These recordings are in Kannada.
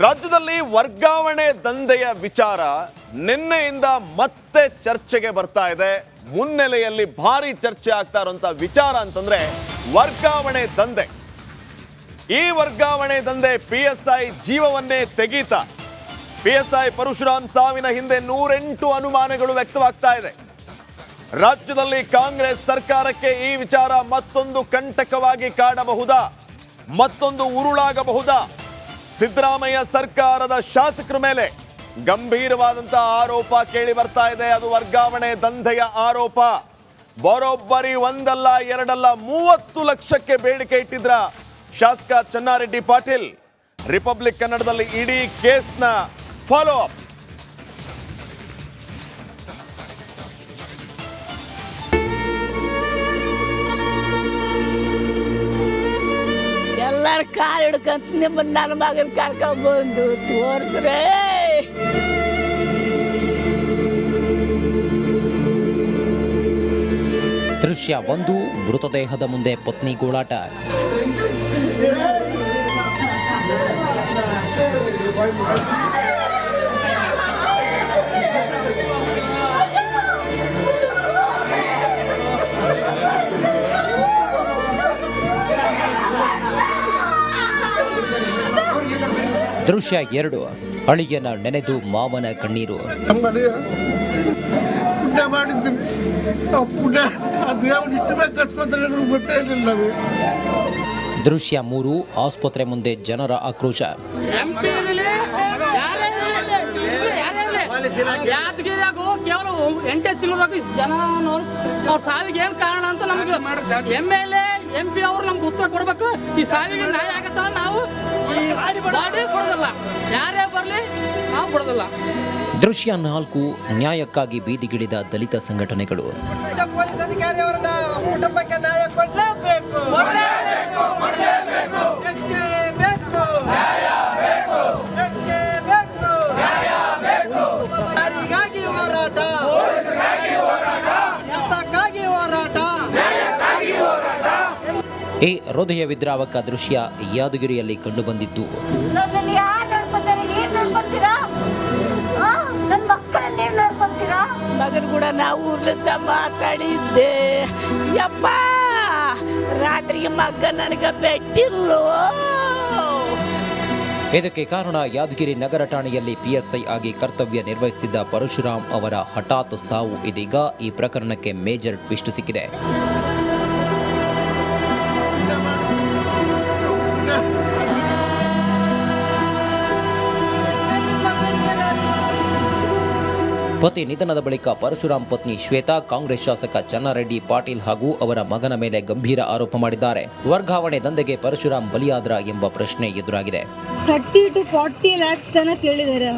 ರಾಜ್ಯದಲ್ಲಿ ವರ್ಗಾವಣೆ ದಂಧೆಯ ವಿಚಾರ ನಿನ್ನೆಯಿಂದ ಮತ್ತೆ ಚರ್ಚೆಗೆ ಬರ್ತಾ ಇದೆ. ಮುನ್ನೆಲೆಯಲ್ಲಿ ಭಾರಿ ಚರ್ಚೆ ಆಗ್ತಾ ಇರುವಂತ ವಿಚಾರ ಅಂತಂದ್ರೆ ವರ್ಗಾವಣೆ ದಂಧೆ. ಈ ವರ್ಗಾವಣೆ ದಂಧೆ PSI ಜೀವವನ್ನೇ ತೆಗೀತಾ. PSI ಪರಶುರಾಮ್ ಸಾವಿನ ಹಿಂದೆ 108 ಅನುಮಾನಗಳು ವ್ಯಕ್ತವಾಗ್ತಾ ಇದೆ. ರಾಜ್ಯದಲ್ಲಿ ಕಾಂಗ್ರೆಸ್ ಸರ್ಕಾರಕ್ಕೆ ಈ ವಿಚಾರ ಮತ್ತೊಂದು ಕಂಟಕವಾಗಿ ಕಾಡಬಹುದಾ, ಮತ್ತೊಂದು ಉರುಳಾಗಬಹುದಾ? ಸಿದ್ದರಾಮಯ್ಯ ಸರ್ಕಾರದ ಶಾಸಕರ ಮೇಲೆ ಗಂಭೀರವಾದಂತಹ ಆರೋಪ ಕೇಳಿ ಬರ್ತಾ ಇದೆ. ಅದು ವರ್ಗಾವಣೆ ದಂಧೆಯ ಆರೋಪ. ಬರೋಬ್ಬರಿ ಒಂದಲ್ಲ ಎರಡಲ್ಲ 30 ಲಕ್ಷಕ್ಕೆ ಬೇಡಿಕೆ ಇಟ್ಟಿದ್ರ ಶಾಸಕ ಚನ್ನಾರೆಡ್ಡಿ ಪಾಟೀಲ್. ರಿಪಬ್ಲಿಕ್ ಕನ್ನಡದಲ್ಲಿ ಇಡೀ ಕೇಸ್ನ ಫಾಲೋ ಅಪ್. ಎಲ್ಲರ ಕಾಲು ಹಿಡ್ಕಂತ ನಿಮ್ಮ ನನ್ನ ಮಗನ ಕರ್ಕೊಂಡ್ಬಂದು ತೋರಿಸ್ರೆ. ದೃಶ್ಯ 1, ಮೃತದೇಹದ ಮುಂದೆ ಪತ್ನಿ ಗೋಳಾಟ. ದೃಶ್ಯ 2, ಅಳಿಯನ ನೆನೆದು ಮಾವನ ಕಣ್ಣೀರು. ದೃಶ್ಯ 3, ಆಸ್ಪತ್ರೆ ಮುಂದೆ ಜನರ ಆಕ್ರೋಶ. ಯಾದಗಿರಿಯಾಗು ಕೇವಲ 8 ತಿಂಗಳದಾಗ ಜನ ಅವ್ರ ಸಾವಿಗೆ ಏನ್ ಕಾರಣ ಅಂತ ನಮ್ಗೆ MLA MP ಅವ್ರು ನಮ್ಗೆ ಉತ್ತರ ಕೊಡ್ಬೇಕು. ಈ ಸಾವಿಗೆ ನ್ಯಾಯ ಆಗತ್ತ ನಾವು ಬಾಡಿ ಕೊಡೋದಿಲ್ಲ, ಯಾರೇ ಬರ್ಲಿ ನಾವು ಕೊಡೋದಿಲ್ಲ. ದೃಶ್ಯ 4, ನ್ಯಾಯಕ್ಕಾಗಿ ಬೀದಿಗಿಳಿದ ದಲಿತ ಸಂಘಟನೆಗಳು. ಪೊಲೀಸ್ ಅಧಿಕಾರಿಯವರನ್ನ ಕುಟುಂಬಕ್ಕೆ ನ್ಯಾಯ ಕೊಡಲೇಬೇಕು. ಹೋರಾಟ, ಈ ಹೃದಯ ವಿದ್ರಾವಕ ದೃಶ್ಯ ಯಾದಗಿರಿಯಲ್ಲಿ ಕಂಡುಬಂದಿದ್ದು. ಮಗನ್ ಕೂಡ ನಾವು ಊರ್ಲಿಂದ ಮಾತಾಡಿದ್ದೆ. ಯಪ್ಪ ರಾತ್ರಿಗೆ ಮಗ ನನಗೆ ಬೆಟ್ಟಿಲ್ಲೋ. ಇದಕ್ಕೆ ಕಾರಣ ಯಾದಗಿರಿ ನಗರ ಠಾಣೆಯಲ್ಲಿ PSI ಆಗಿ ಕರ್ತವ್ಯ ನಿರ್ವಹಿಸುತ್ತಿದ್ದ ಪರಶುರಾಮ್ ಅವರ ಹಠಾತ್ ಸಾವು. ಇದೀಗ ಈ ಪ್ರಕರಣಕ್ಕೆ ಮೇಜರ್ ಟ್ವಿಸ್ಟ್ ಸಿಕ್ಕಿದೆ. ಪತಿ ನಿಧನದ ಬಳಿಕ ಪರಶುರಾಮ್ ಪತ್ನಿ ಶ್ವೇತಾ ಕಾಂಗ್ರೆಸ್ ಶಾಸಕ ಚನ್ನಾರೆಡ್ಡಿ ಪಾಟೀಲ್ ಹಾಗೂ ಅವರ ಮಗನ ಮೇಲೆ ಗಂಭೀರ ಆರೋಪ ಮಾಡಿದ್ದಾರೆ. ವರ್ಗಾವಣೆ ದಂಧೆಗೆ ಪರಶುರಾಮ್ ಬಲಿಯಾದ್ರ ಎಂಬ ಪ್ರಶ್ನೆ ಎದುರಾಗಿದೆ. 30 to 40 lakhs ತನಕ ಕೇಳಿದ್ದಾರೆ.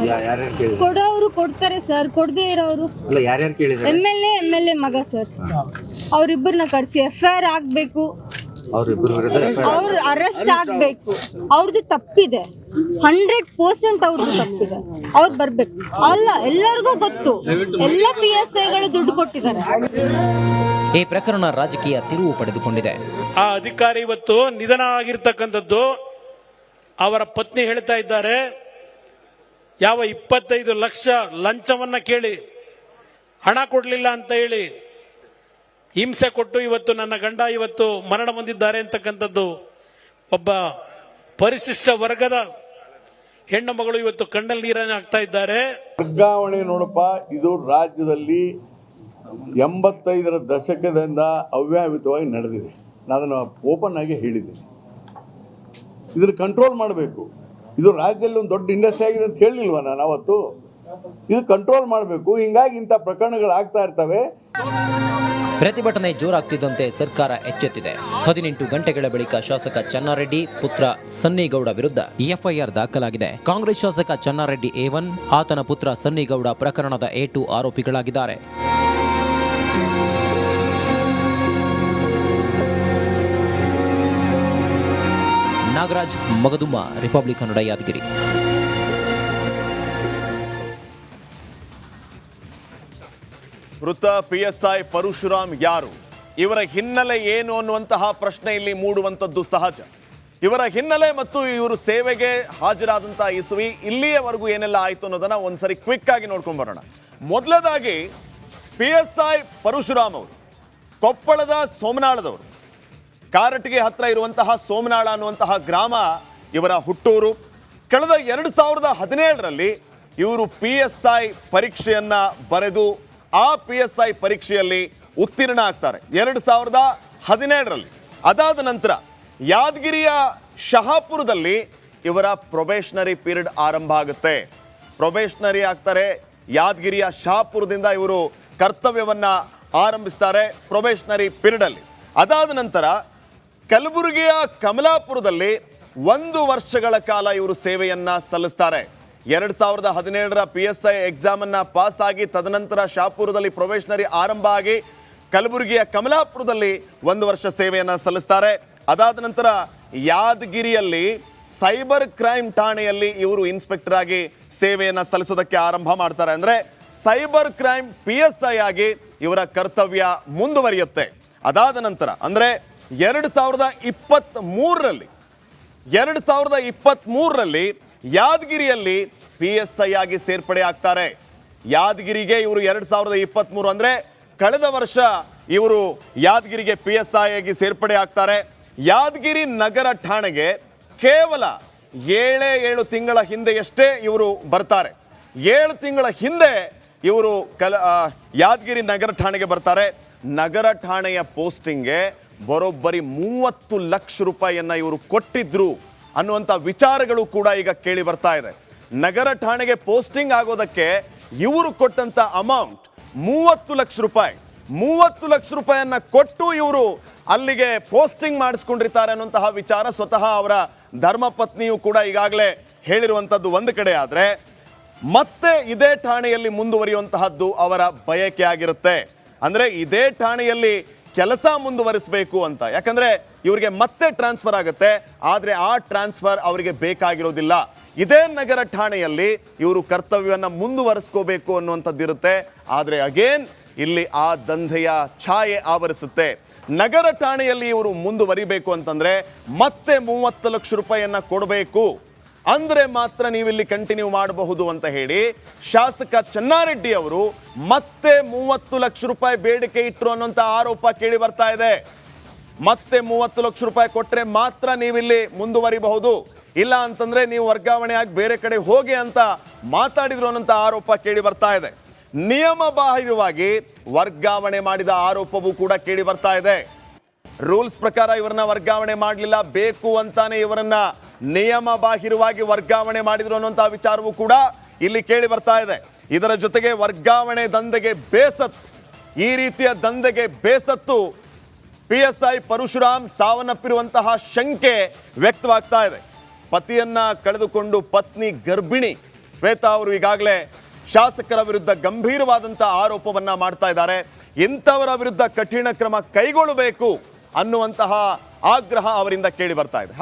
ಕೊಡೋರು ಕೊಡ್ತಾರೆ ಸರ್, ಕೊಡದೇ ಇರೋರು MLA ಮಗ ಸರ್. ಅವರಿಬ್ಬರನ್ನ ಕರೆಸಿ FIR ಆಗ್ಬೇಕು, ಅವ್ರು ಅರೆಸ್ಟ್ ಆಗ್ಬೇಕು. ಅವ್ರದ್ದು ತಪ್ಪಿದೆ, 100% ಅವ್ರದ್ದು ತಪ್ಪಿದೆ. ಅವ್ರು ಬರ್ಬೇಕು. ಅಲ್ಲ, ಎಲ್ಲರಿಗೂ ಗೊತ್ತು, ಎಲ್ಲ PSIಗಳು ದುಡ್ಡು ಕೊಟ್ಟಿದ್ದಾರೆ. ಈ ಪ್ರಕರಣ ರಾಜಕೀಯ ತಿರುವು ಪಡೆದುಕೊಂಡಿದೆ. ಆ ಅಧಿಕಾರಿ ಇವತ್ತು ನಿಧನ ಆಗಿರ್ತಕ್ಕಂಥದ್ದು. ಅವರ ಪತ್ನಿ ಹೇಳ್ತಾ ಇದ್ದಾರೆ, ಯಾವ 25 ಲಕ್ಷ ಲಂಚವನ್ನ ಕೇಳಿ ಹಣ ಕೊಡಲಿಲ್ಲ ಅಂತ ಹೇಳಿ ಹಿಂಸೆ ಕೊಟ್ಟು ಇವತ್ತು ನನ್ನ ಗಂಡ ಇವತ್ತು ಮರಣ ಹೊಂದಿದ್ದಾರೆ ಅಂತಕ್ಕಂಥದ್ದು. ಒಬ್ಬ ಪರಿಶಿಷ್ಟ ವರ್ಗದ ಹೆಣ್ಣು ಮಗಳು ಇವತ್ತು ಕಣ್ಣಲ್ಲಿ ನೀರನ್ನು ಹಾಕ್ತಾ ಇದ್ದಾರೆ. ವರ್ಗಾವಣೆ ನೋಡಪ್ಪ, ಇದು ರಾಜ್ಯದಲ್ಲಿ 85ರ ದಶಕದಿಂದ ಅವ್ಯಾಹಿತವಾಗಿ ನಡೆದಿದೆ. ನಾನು ಅದನ್ನು ಓಪನ್ ಆಗಿ ಹೇಳಿದ್ದೀನಿ. ಇದ್ರ ಕಂಟ್ರೋಲ್ ಮಾಡಬೇಕು. ಇದು ರಾಜ್ಯದಲ್ಲಿ ಒಂದು ದೊಡ್ಡ ಇಂಡಸ್ಟ್ರಿ ಆಗಿದೆ ಅಂತ ಹೇಳಿಲ್ವ ನಾನು ಅವತ್ತು? ಇದು ಕಂಟ್ರೋಲ್ ಮಾಡಬೇಕು. ಹಿಂಗಾಗಿ ಇಂಥ ಪ್ರಕರಣಗಳು ಆಗ್ತಾ ಇರ್ತವೆ. ಪ್ರತಿಭಟನೆ ಜೋರಾಗ್ತಿದ್ದಂತೆ ಸರ್ಕಾರ ಎಚ್ಚೆತ್ತಿದೆ. 18 ಗಂಟೆಗಳ ಬಳಿಕ ಶಾಸಕ ಚನ್ನಾರೆಡ್ಡಿ ಪುತ್ರ ಸನ್ನಿಗೌಡ ವಿರುದ್ಧ FIR ದಾಖಲಾಗಿದೆ. ಕಾಂಗ್ರೆಸ್ ಶಾಸಕ ಚನ್ನಾರೆಡ್ಡಿ A1, ಆತನ ಪುತ್ರ ಸನ್ನಿಗೌಡ ಪ್ರಕರಣದ A2 ಆರೋಪಿಗಳಾಗಿದ್ದಾರೆ. ನಾಗರಾಜ್ ಮಗದುಮ್ಮ, ರಿಪಬ್ಲಿಕ್ ಕನ್ನಡ, ಯಾದಗಿರಿ. ಮೃತ PSI ಪರಶುರಾಮ್ ಯಾರು, ಇವರ ಹಿನ್ನೆಲೆ ಏನು ಅನ್ನುವಂತಹ ಪ್ರಶ್ನೆ ಇಲ್ಲಿ ಮೂಡುವಂಥದ್ದು ಸಹಜ. ಇವರ ಹಿನ್ನೆಲೆ ಮತ್ತು ಇವರು ಸೇವೆಗೆ ಹಾಜರಾದಂಥ ಇಸುವಿ ಇಲ್ಲಿಯವರೆಗೂ ಏನೆಲ್ಲ ಆಯಿತು ಅನ್ನೋದನ್ನ ಒಂದ್ಸರಿ ಕ್ವಿಕ್ ಆಗಿ ನೋಡ್ಕೊಂಡು ಬರೋಣ. ಮೊದಲದಾಗಿ PSI ಪರಶುರಾಮ್ ಅವರು ಕೊಪ್ಪಳದ ಸೋಮನಾಳದವರು, ಕಾರಟಗಿ ಹತ್ರ ಇರುವಂತಹ ಸೋಮನಾಳ ಅನ್ನುವಂತಹ ಗ್ರಾಮ ಇವರ ಹುಟ್ಟೂರು. ಕಳೆದ 2017ರಲ್ಲಿ ಇವರು PSI ಪರೀಕ್ಷೆಯನ್ನ ಬರೆದು ಆ PSI ಪರೀಕ್ಷೆಯಲ್ಲಿ ಉತ್ತೀರ್ಣ ಆಗ್ತಾರೆ 2017ರಲ್ಲಿ. ಅದಾದ ನಂತರ ಯಾದಗಿರಿಯ ಶಹಾಪುರದಲ್ಲಿ ಇವರ ಪ್ರೊಬೇಷನರಿ ಪೀರಿಯಡ್ ಆರಂಭ ಆಗುತ್ತೆ. ಪ್ರೊಬೇಷನರಿ ಆಗ್ತಾರೆ. ಯಾದಗಿರಿಯ ಶಹಾಪುರದಿಂದ ಇವರು ಕರ್ತವ್ಯವನ್ನ ಆರಂಭಿಸ್ತಾರೆ ಪ್ರೊಬೇಷನರಿ ಪೀರಿಯಡ್ ಅಲ್ಲಿ. ಅದಾದ ನಂತರ ಕಲಬುರಗಿಯ ಕಮಲಾಪುರದಲ್ಲಿ 1 ವರ್ಷಗಳ ಕಾಲ ಇವರು ಸೇವೆಯನ್ನ ಸಲ್ಲಿಸ್ತಾರೆ. 2017ರ PSI ಎಕ್ಸಾಮ್ ಅನ್ನ ಪಾಸ್ ಆಗಿ ತದನಂತರ ಶಾಪುರದಲ್ಲಿ ಪ್ರೊಬೇಷನರಿ ಆರಂಭ ಆಗಿ ಕಲಬುರಗಿಯ ಕಮಲಾಪುರದಲ್ಲಿ 1 ವರ್ಷ ಸೇವೆಯನ್ನ ಸಲ್ಲಿಸ್ತಾರೆ. ಅದಾದ ನಂತರ ಯಾದಗಿರಿಯಲ್ಲಿ ಸೈಬರ್ ಕ್ರೈಮ್ ಠಾಣೆಯಲ್ಲಿ ಇವರು ಇನ್ಸ್ಪೆಕ್ಟರ್ ಆಗಿ ಸೇವೆಯನ್ನ ಸಲ್ಲಿಸೋದಕ್ಕೆ ಆರಂಭ ಮಾಡ್ತಾರೆ. ಅಂದ್ರೆ ಸೈಬರ್ ಕ್ರೈಮ್ PSI ಆಗಿ ಇವರ ಕರ್ತವ್ಯ ಮುಂದುವರಿಯುತ್ತೆ. ಅದಾದ ನಂತರ ಅಂದ್ರೆ 2023ರಲ್ಲಿ ಯಾದಗಿರಿಯಲ್ಲಿ PSI ಆಗಿ ಸೇರ್ಪಡೆ ಆಗ್ತಾರೆ. ಯಾದಗಿರಿಗೆ ಇವರು 2023 ಅಂದ್ರೆ ಕಳೆದ ವರ್ಷ ಇವರು ಯಾದಗಿರಿಗೆ PSI ಆಗಿ ಸೇರ್ಪಡೆ ಆಗ್ತಾರೆ. ಯಾದಗಿರಿ ನಗರ ಠಾಣೆಗೆ ಕೇವಲ 7 ತಿಂಗಳ ಹಿಂದೆಯಷ್ಟೇ ಇವರು ಬರ್ತಾರೆ. 7 ತಿಂಗಳ ಹಿಂದೆ ಇವರು ಯಾದಗಿರಿ ನಗರ ಠಾಣೆಗೆ ಬರ್ತಾರೆ. ನಗರ ಠಾಣೆಯ ಪೋಸ್ಟಿಂಗ್ಗೆ ಬರೋಬ್ಬರಿ 30 ಲಕ್ಷ ರೂಪಾಯಿಯನ್ನ ಇವರು ಕೊಟ್ಟಿದ್ರು ಅನ್ನುವಂಥ ವಿಚಾರಗಳು ಕೂಡ ಈಗ ಕೇಳಿ ಬರ್ತಾ ಇದೆ. ನಗರ ಠಾಣೆಗೆ ಪೋಸ್ಟಿಂಗ್ ಆಗೋದಕ್ಕೆ ಇವರು ಕೊಟ್ಟಂತ ಅಮೌಂಟ್ 30 ಲಕ್ಷ ರೂಪಾಯಿ. 30 ಲಕ್ಷ ರೂಪಾಯಿಯನ್ನ ಕೊಟ್ಟು ಇವರು ಅಲ್ಲಿಗೆ ಪೋಸ್ಟಿಂಗ್ ಮಾಡಿಸ್ಕೊಂಡಿರ್ತಾರೆ ಅನ್ನುವಂತಹ ವಿಚಾರ ಸ್ವತಃ ಅವರ ಧರ್ಮಪತ್ನಿಯು ಕೂಡ ಈಗಾಗಲೇ ಹೇಳಿರುವಂಥದ್ದು ಒಂದು ಕಡೆ. ಆದರೆ ಮತ್ತೆ ಇದೇ ಠಾಣೆಯಲ್ಲಿ ಮುಂದುವರಿಯುವಂತಹದ್ದು ಅವರ ಬಯಕೆ ಆಗಿರುತ್ತೆ. ಅಂದ್ರೆ ಇದೇ ಠಾಣೆಯಲ್ಲಿ ಕೆಲಸ ಮುಂದುವರಿಸಬೇಕು ಅಂತ. ಯಾಕಂದ್ರೆ ಇವರಿಗೆ ಮತ್ತೆ ಟ್ರಾನ್ಸ್ಫರ್ ಆಗುತ್ತೆ, ಆದರೆ ಆ ಟ್ರಾನ್ಸ್ಫರ್ ಅವರಿಗೆ ಬೇಕಾಗಿರೋದಿಲ್ಲ. ಇದೇ ನಗರ ಠಾಣೆಯಲ್ಲಿ ಇವರು ಕರ್ತವ್ಯವನ್ನ ಮುಂದುವರಿಸ್ಕೋಬೇಕು ಅನ್ನುವಂಥದ್ದಿರುತ್ತೆ. ಆದರೆ ಅಗೇನ್ ಇಲ್ಲಿ ಆ ದಂಧೆಯ ಛಾಯೆ ಆವರಿಸುತ್ತೆ. ನಗರ ಠಾಣೆಯಲ್ಲಿ ಇವರು ಮುಂದುವರಿಬೇಕು ಅಂತಂದ್ರೆ ಮತ್ತೆ 30 ಲಕ್ಷ ರೂಪಾಯಿಯನ್ನ ಕೊಡಬೇಕು, ಅಂದ್ರೆ ಮಾತ್ರ ನೀವಿಲ್ಲಿ ಕಂಟಿನ್ಯೂ ಮಾಡಬಹುದು ಅಂತ ಹೇಳಿ ಶಾಸಕ ಚೆನ್ನಾರೆಡ್ಡಿ ಅವರು ಮತ್ತೆ 30 ಲಕ್ಷ ರೂಪಾಯಿ ಬೇಡಿಕೆ ಇಟ್ಟರು ಅನ್ನುವಂಥ ಆರೋಪ ಕೇಳಿ ಬರ್ತಾ ಇದೆ. ಮತ್ತೆ 30 ಲಕ್ಷ ರೂಪಾಯಿ ಕೊಟ್ಟರೆ ಮಾತ್ರ ನೀವಿಲ್ಲಿ ಮುಂದುವರಿಬಹುದು, ಇಲ್ಲ ಅಂತಂದ್ರೆ ನೀವು ವರ್ಗಾವಣೆ ಆಗಿ ಬೇರೆ ಕಡೆ ಹೋಗಿ ಅಂತ ಮಾತಾಡಿದ್ರು ಅನ್ನೋಂಥ ಆರೋಪ ಕೇಳಿ ಬರ್ತಾ ಇದೆ. ನಿಯಮ ಬಾಹಿರವಾಗಿ ವರ್ಗಾವಣೆ ಮಾಡಿದ ಆರೋಪವೂ ಕೂಡ ಕೇಳಿ ಬರ್ತಾ ಇದೆ. ರೂಲ್ಸ್ ಪ್ರಕಾರ ಇವರನ್ನ ವರ್ಗಾವಣೆ ಮಾಡಲಿಲ್ಲ, ಬೇಕು ಅಂತಾನೆ ಇವರನ್ನ ನಿಯಮ ಬಾಹಿರವಾಗಿ ವರ್ಗಾವಣೆ ಮಾಡಿದ್ರು ಅನ್ನುವಂಥ ವಿಚಾರವೂ ಕೂಡ ಇಲ್ಲಿ ಕೇಳಿ ಬರ್ತಾ ಇದೆ. ಇದರ ಜೊತೆಗೆ ವರ್ಗಾವಣೆ ದಂಧೆಗೆ ಬೇಸತ್ತು, ಈ ರೀತಿಯ ದಂಧೆಗೆ ಬೇಸತ್ತು PSI ಪರಶುರಾಮ್ ಸಾವನ್ನಪ್ಪಿರುವಂತಹ ಶಂಕೆ ವ್ಯಕ್ತವಾಗ್ತಾ ಇದೆ. ಪತಿಯನ್ನ ಕಳೆದುಕೊಂಡು ಪತ್ನಿ ಗರ್ಭಿಣಿ ಶ್ವೇತಾ ಅವರು ಈಗಾಗಲೇ ಶಾಸಕರ ವಿರುದ್ಧ ಗಂಭೀರವಾದಂತಹ ಆರೋಪವನ್ನ ಮಾಡ್ತಾ ಇದ್ದಾರೆ. ಇಂಥವರ ವಿರುದ್ಧ ಕಠಿಣ ಕ್ರಮ ಕೈಗೊಳ್ಳಬೇಕು ಅನ್ನುವಂತಹ ಆಗ್ರಹ ಅವರಿಂದ ಕೇಳಿ ಬರ್ತಾ ಇದೆ.